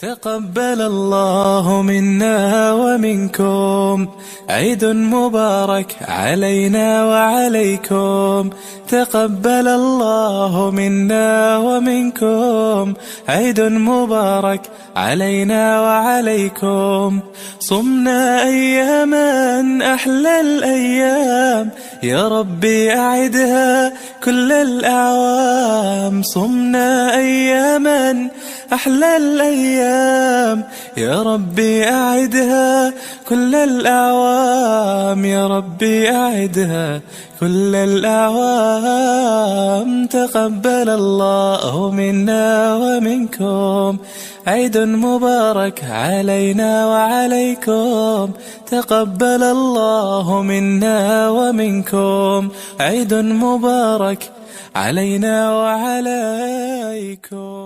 تقبل الله منا ومنكم عيد مبارك علينا وعليكم. تقبل الله منا ومنكم عيد مبارك علينا وعليكم. صمنا أياما أحلى الأيام، يا ربي أعدها كل الأعوام. صمنا أياما أحلى الأيام، يا ربي أعدها كل الأعوام. يا ربي أعدها كل الأعوام. تقبل الله منا ومنكم عيد مبارك علينا وعليكم. تقبل الله منا ومنكم عيد مبارك علينا وعليكم.